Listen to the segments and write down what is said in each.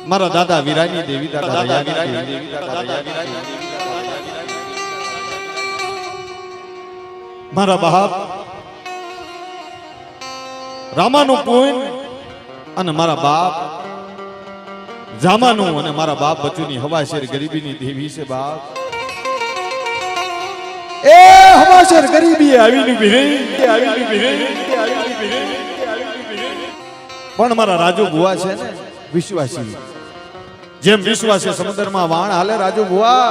મારા દાદા વીરાની દેવી દાદા વીરાની દેવી મારા બાપ રામાનું પૂન અને મારા બાપ જામાનું અને મારા બાપ બચુની હવાશેર ગરીબીની દેવી છે બાપ એ હવાશેર ગરીબી આવીની ભીરે પણ મારા રાજુ ભુવા છે ને વિશ્વાસી જેમ વિશ્વાસે સમુદ્રમાં વાણ હાલે રાજુ ભુવા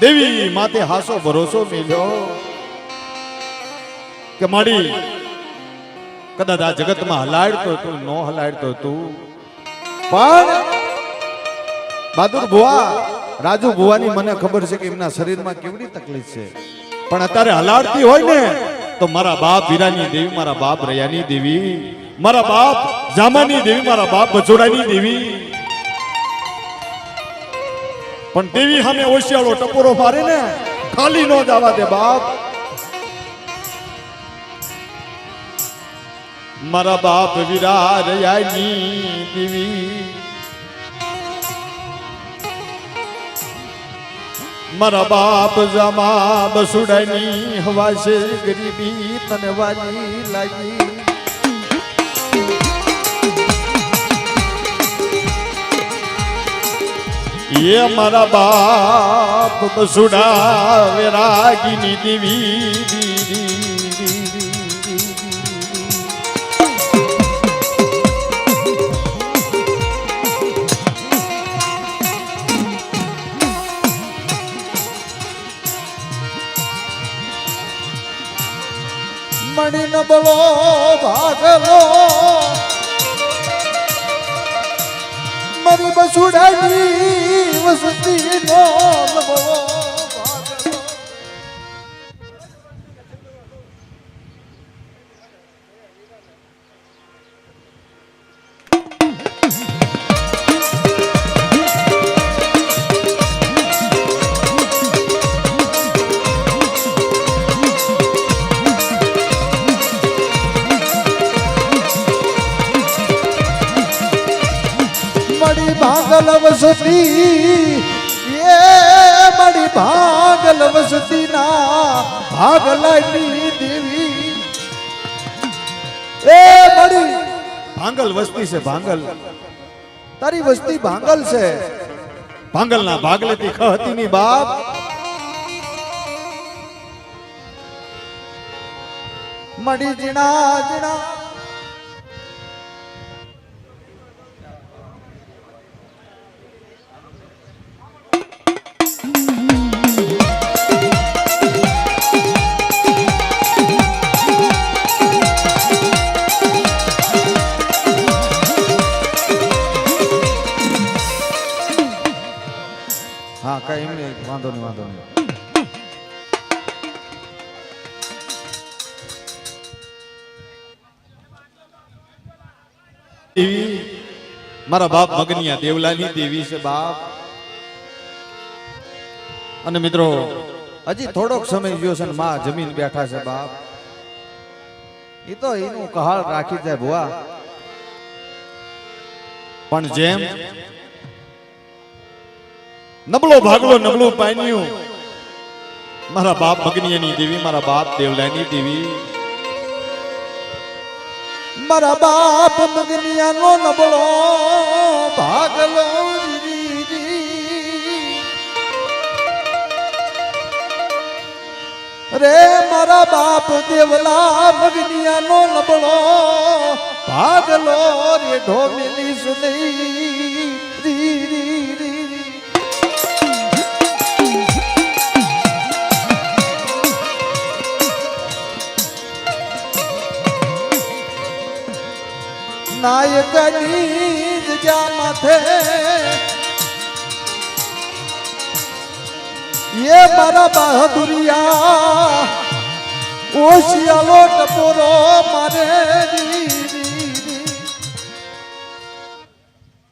દેવી માતે હાસો ભરોસો મેલ્યો કે માડી કદાચ આ જગતમાં હલાડતો તું નો હલાડતો તું પણ બહાદુર ભુવા રાજુ ભુવાની મને ખબર છે કે એમના શરીરમાં કેવડી તકલીફ છે પણ અત્યારે હલાડતી હોય ને તો મારા બાપ વીરાની દેવી મારા બાપ રયાની દેવી મારા બાપ જામાની દેવી મારા બાપ બચોડાની દેવી પણ દેવી સામે ઓશિયાળો ટપોરો મારે ને ખાલી નો જવા દે બાપ મારા બાપ વીરા રયાની દેવી મારા બાપ જામા બસુડાની હવા છે ગરીબી તને વાલી લાગી ये मारा बाप बसुड़ा वैरागिनी देवी मणि न बोलो भागलो मरी बसुड़ानी वसती नो बोलो भागल वसती ये बड़ी भागल वसती ना भागलानी देवी ए बड़ी भांगल वस्ती से भांगल तारी वस्ती भांगल से भांगल ना भागले थी कहती नहीं बाप मड़ी जिना जिना हाँ कहीं नहीं वांधो नहीं देवी मारा बाप मगनिया देवलानी देवी से बाप અને મિત્રો હજી થોડોક સમય ગયો છે ને માં જમીન બેઠા છે બાપ ઈ તો એનું કહાળ રાખી જાય ભુવા પણ જેમ નબળો ભાગલો નબળું પાન્યું મારા બાપ મગનિયાની દેવી મારા બાપ દેવલાની દેવી મારા બાપ મગનિયાનો નબળો ભાગલો રે મારા બાપ દેવલા મગનિયાનો નબળો ભાગલો રે ઢોમેલી સુનઈ રી રી રી नायकनी जग्या माथे ये मारा बहादुरिया ओशियालो टपोरो मारे री री री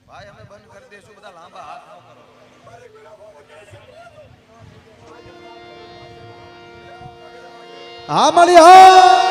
भाई हमें बंद कर देशो बता लांबा हाथ न करो हाँ मળી હા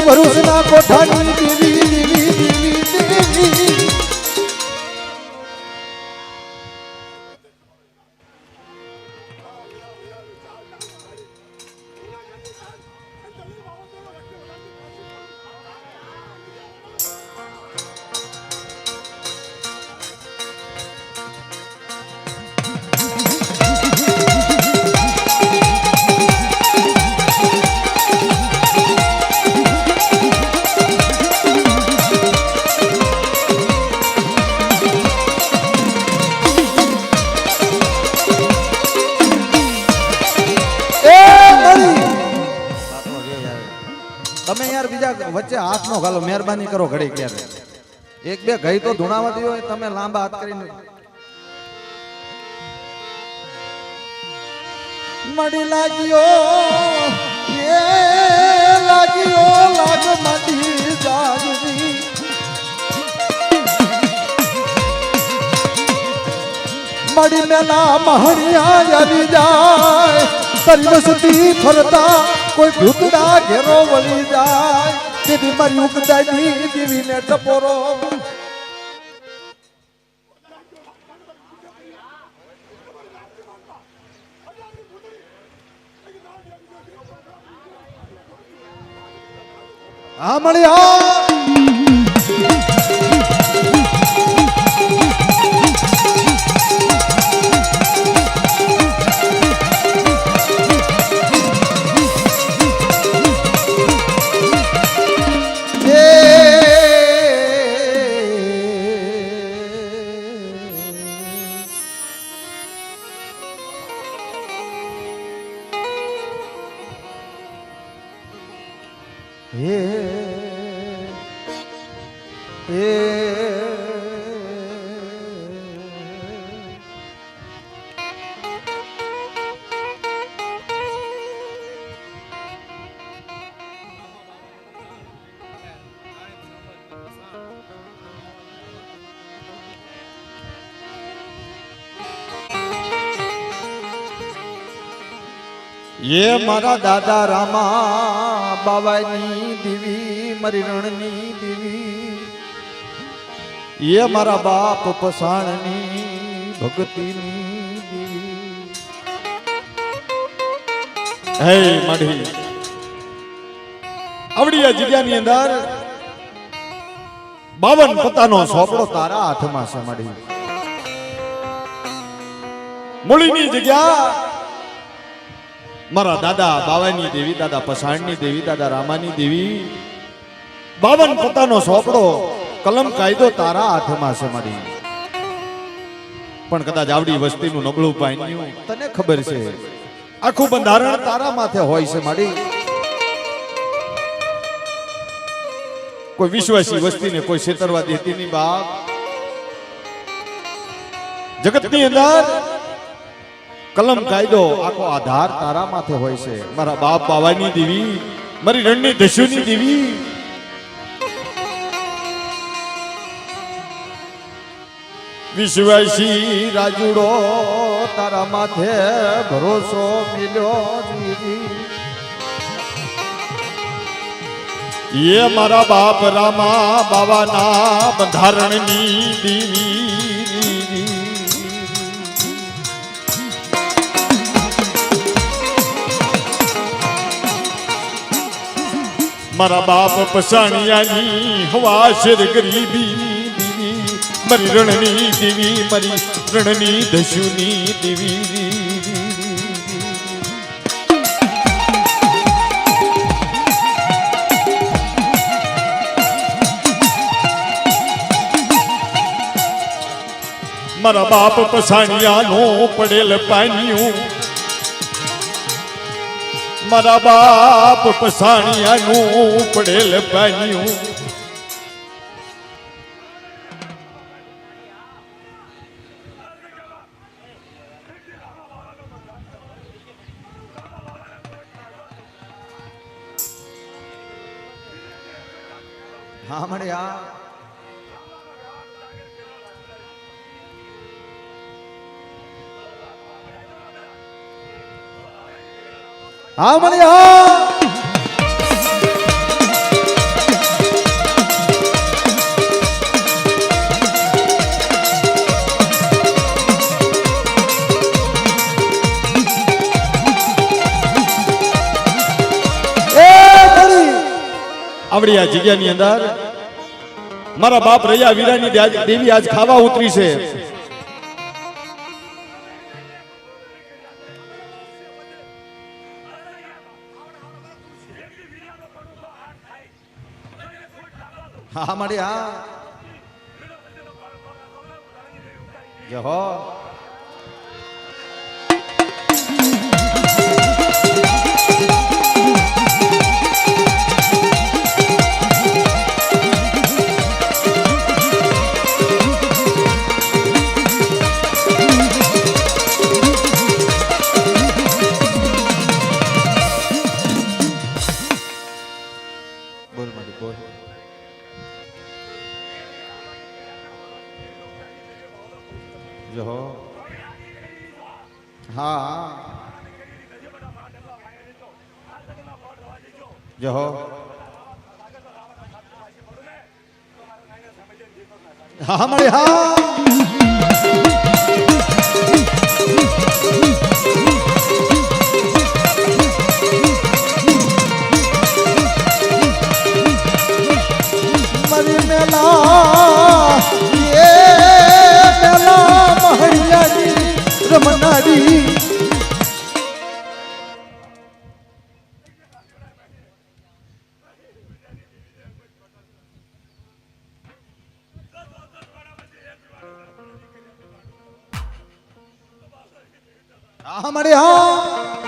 વરુસના કોઠાની દેવી દેવી દેવી દેવી તમે યાર બીજા વચ્ચે હાથ નો ઘાલો, મહેરબાની કરો ઘડી ક્યારે એક બે ઘઈ તો ધૂણાવા દો. તમે લાંબા હાથ કરીને મડી લાગ્યો એ લાગ્યો લાગ મડી જાગવી મડી મેલા મહણિયા આવી જાય તરી વસતી ફરતા કોઈ ભૂતડા ઘેરો વળી જાય દેવી મારી ઉગદાની દેવીને ટપોરો આ મળ્યા ये मारा दादा रामा बाबानी देवी मरी रणनी देवी ये मारा बाप पसाणनी भक्तिनी देवी हे मढ़ी आवड़ी आ जग्यानी अंदर 52 પત્તાનો સોપડો તારા હાથમાં છે મઢી મૂળીની જગ્યા મારા દાદા બાવાની દેવી દાદા પસાણની દેવી દાદા રામાની દેવી 52 પત્તાનો સોપડો કલમ કાયદો તારા હાથમાં છે મારી પણ કદાચ આવડી વસ્તીનું નબળું પાન્યું તને ખબર છે આખું બંધારણ તારા માથે હોય છે મારી કોઈ વિશ્વાસી વસ્તીને કોઈ છેતરવા દેતી નહીં બાપ જગતની અંદર કલમ કાયદો આખો આધાર તારા માથે હોય છે મારા બાપ બાવાની દેવી મારી રણની દસ્યુની દેવી વિશ્વાસી રાજુડો તારા માથે ભરોસો મિલ્યો જીવી ये मारा बाप रामा बाबाना બંધારણની દેવી મારા બાપ પસાણિયાની હવા શેર ગરીબી દેવી મારી રણની દેવી મારી રણની દસ્યુની દેવી મારા બાપ પસાણિયાનો પડેલ પાન્યું મારા બાપ પસાણિયાનું પડેલ પાન્યું હા મળ્યા હા મળ્યા આવડી આ જગ્યાની અંદર મારા બાપ રૈયા વીરાની દેવી આજ ખાવા ઉતરી છે. હા મારી હા જય હો. બોલ મારી બોલ. જો હા જો હા મારી હા. મારી મેલા એ મેલા મહૈયાની રમનારી હા મારી હા.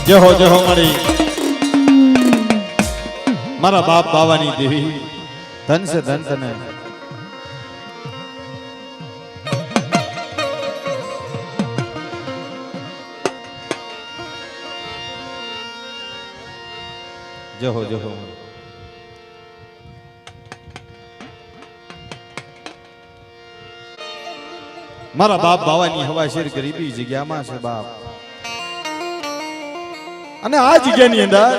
જય હો મારી મારા બાપ બાવાની દેવી ધન છે ધન તને. જય હો મારા બાપ બાવાની હવા શેર ગરીબી જગ્યામાં છે બાપ. અને આ જગ્યાની અંદર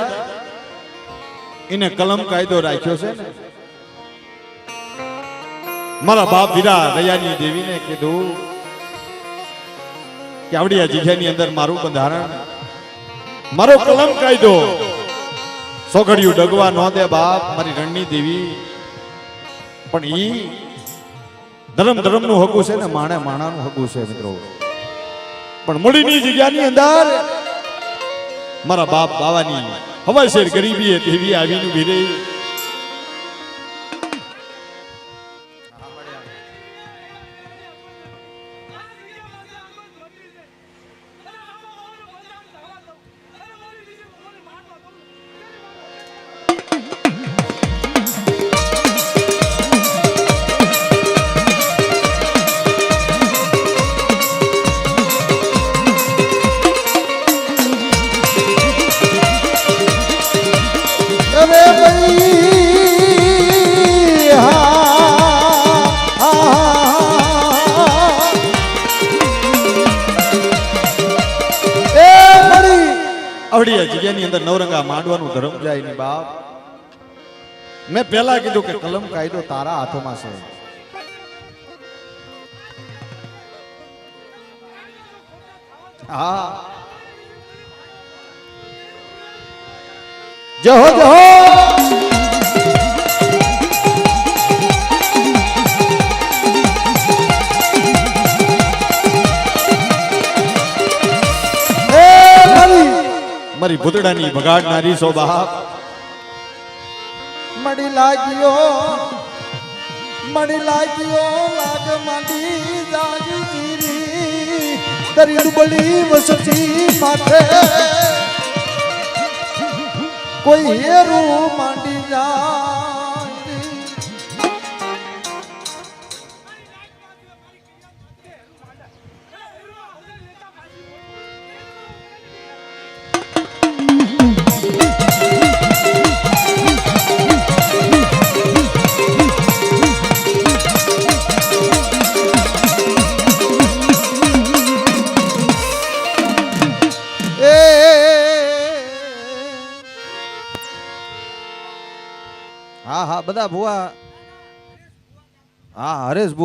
એને કલમ કાયદો રાખ્યો છે ને. મારા બાપ વીરા રૈયાની દેવીને કીધું કે આવડી આ જગ્યાની અંદર મારું બંધારણ મારો કલમ કાયદો સોગડિયું ડગવા ન દે બાપ મારી રણની દેવી. પણ ઈ ધર્મ નું હકું છે ને માણે માણાનું હકું છે મિત્રો. પણ મૂળની જગ્યાની અંદર મારા બાપ બાવાની હવા શેર ગરીબી દેવી આવીને ભીરે. આવડી જગ્યાની અંદર નવરંગા માંડવાનું ધર્મ જાય ની બાપ. મેં પહેલા કીધું કે કલમ કાયદો તારા હાથમાં છે. હા જય હો મારી ભૂતડાની બગાડનારી સો બાપ. મડી લાગ્યો લાગ માંડી જાગી જીરી તરી ડુબલી વસતી માથે કોઈ હેરું માંડી જાય. બધા ભુવા હા હરેશ ભુવા